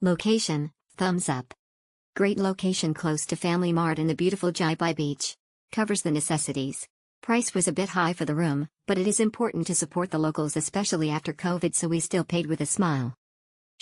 Location, thumbs up. Great location close to Family Mart and the beautiful Jaibai Beach. Covers the necessities. Price was a bit high for the room, but it is important to support the locals, especially after COVID, so we still paid with a smile.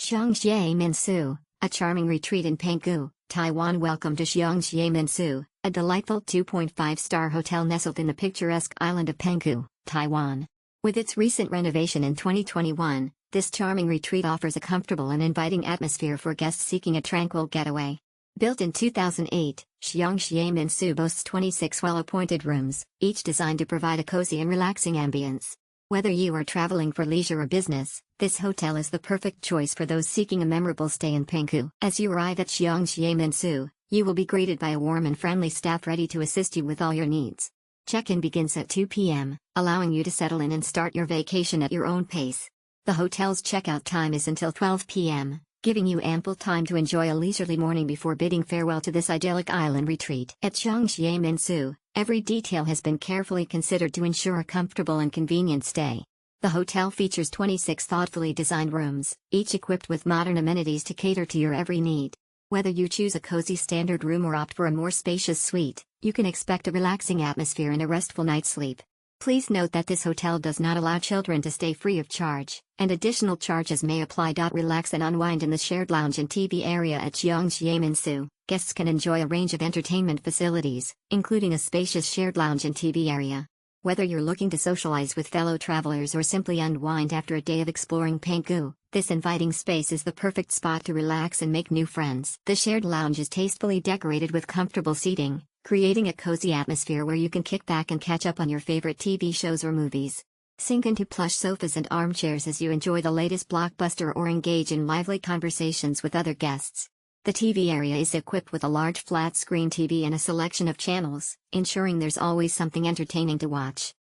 Xiang Xie Min Su, a charming retreat in Penghu, Taiwan. Welcome to Xiang Xie Min Su, a delightful 2.5-star hotel nestled in the picturesque island of Penghu, Taiwan. With its recent renovation in 2021, this charming retreat offers a comfortable and inviting atmosphere for guests seeking a tranquil getaway. Built in 2008, Xiang Xie Min Su boasts 26 well-appointed rooms, each designed to provide a cozy and relaxing ambience. Whether you are traveling for leisure or business, this hotel is the perfect choice for those seeking a memorable stay in Penghu. As you arrive at Xiang Xie Min Su, you will be greeted by a warm and friendly staff ready to assist you with all your needs. Check-in begins at 2 p.m., allowing you to settle in and start your vacation at your own pace. The hotel's checkout time is until 12 p.m., giving you ample time to enjoy a leisurely morning before bidding farewell to this idyllic island retreat. At Xiang Xie Min Su, every detail has been carefully considered to ensure a comfortable and convenient stay. The hotel features 26 thoughtfully designed rooms, each equipped with modern amenities to cater to your every need. Whether you choose a cozy standard room or opt for a more spacious suite, you can expect a relaxing atmosphere and a restful night's sleep. Please note that this hotel does not allow children to stay free of charge, and additional charges may apply. Relax and unwind in the shared lounge and TV area at Xiang Xie Min Su. Guests can enjoy a range of entertainment facilities, including a spacious shared lounge and TV area. Whether you're looking to socialize with fellow travelers or simply unwind after a day of exploring Penghu, this inviting space is the perfect spot to relax and make new friends. The shared lounge is tastefully decorated with comfortable seating, creating a cozy atmosphere where you can kick back and catch up on your favorite TV shows or movies. Sink into plush sofas and armchairs as you enjoy the latest blockbuster or engage in lively conversations with other guests. The TV area is equipped with a large flat-screen TV and a selection of channels, ensuring there's always something entertaining to watch.